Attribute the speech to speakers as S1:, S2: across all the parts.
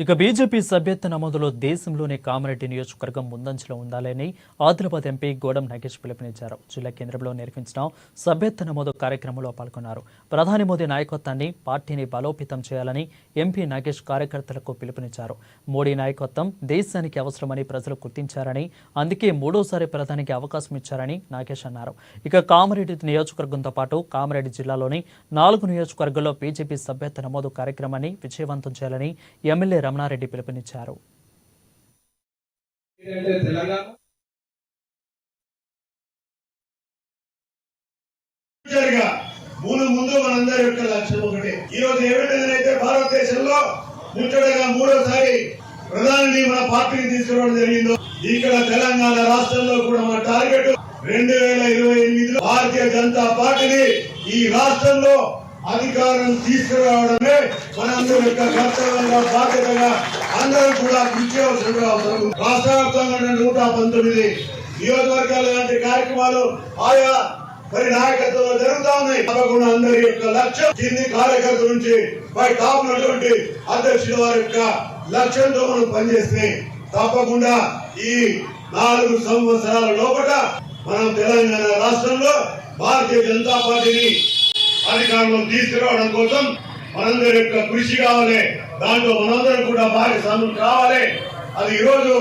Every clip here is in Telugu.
S1: ఇక బీజేపీ సభ్యత్వ నమోదులో దేశంలోనే కామారెడ్డి నియోజకవర్గం ముందంజలో ఉండాలని ఆదిలాబాద్ ఎంపీ గోడం నాగేష్ పిలుపునిచ్చారు. జిల్లా కేంద్రంలో నిర్వహించిన సభ్యత్వ నమోదు కార్యక్రమంలో పాల్గొన్నారు. ప్రధాని మోదీ నాయకత్వాన్ని పార్టీని బలోపేతం చేయాలని ఎంపీ నాగేష్ కార్యకర్తలకు పిలుపునిచ్చారు. మోడీ నాయకత్వం దేశానికి అవసరమని ప్రజలు గుర్తించారని, అందుకే మూడోసారి ప్రధానికి అవకాశం ఇచ్చారని నాగేష్ అన్నారు. ఇక కామారెడ్డి నియోజకవర్గంతో పాటు కామారెడ్డి జిల్లాలోని 4 నియోజకవర్గాల్లో బీజేపీ సభ్యత్వ నమోదు కార్యక్రమాన్ని విజయవంతం చేయాలని ఎమ్మెల్యే రమణారెడ్డి పిలుపునిచ్చారు.
S2: ముందు మనందరి యొక్క లక్ష్యం ఒకటి. ఈ రోజు ఏ విధంగా భారతదేశంలో ముచ్చటగా మూడోసారి ప్రధాని మన పార్టీని తీసుకురావడం జరిగిందో, ఇక్కడ తెలంగాణ రాష్ట్రంలో కూడా మన టార్గెట్ 2028లో భారతీయ జనతా పార్టీని ఈ రాష్ట్రంలో అధికారం తీసుకురావడమే మనందరి యొక్క కర్తవ్యంగా, బాధ్యతగా అందరూ కూడా కృషి చేయవలసిన అవసరం. రాష్ట్ర వ్యాప్తంగా 119 నియోజకవర్గాల లాంటి కార్యక్రమాలు ఆయా నాయకత్వంలో జరుగుతా ఉన్నాయి. తప్పకుండా అందరి యొక్క లక్ష్యం కింది కార్యకర్తల నుంచి పై టాప్ ఉన్నటువంటి అధ్యక్షుల వారి యొక్క లక్ష్యంతో మనం పనిచేస్తే తప్పకుండా ఈ 4 సంవత్సరాల లోపల మనం తెలంగాణ రాష్ట్రంలో భారతీయ జనతా పార్టీని అధికారంలో తీసుకురావడం కోసం మనందరి యొక్క కృషి కావాలి. దాంట్లో మనందరం కూడా భాగస్వామ్యం కావాలి. అది ఈ రోజు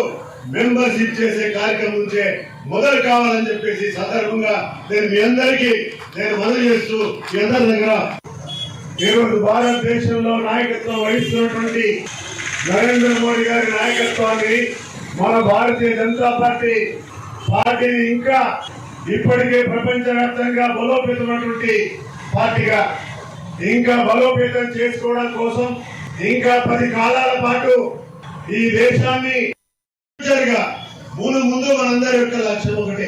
S2: మెంబర్షిప్ చేసే కార్యక్రమం నుంచే మొదలు కావాలని చెప్పేసి సందర్భంగా నేను మీ అందరికీ మనవి చేస్తూ, మీ అందరి దగ్గర ఈరోజు భారతదేశంలో నాయకత్వం వహిస్తున్నటువంటి నరేంద్ర మోడీ గారి నాయకత్వాన్ని మన భారతీయ జనతా పార్టీని ఇంకా ఇప్పటికే ప్రపంచవ్యాప్తంగా బలోపేతమైనటువంటి పార్టీగా ఇంకా బలోపేతం చేసుకోవడం కోసం ఇంకా 10 కాలాల పాటు ఈ దేశాన్ని ముందు మనందరి యొక్క లక్ష్యం ఒకటే.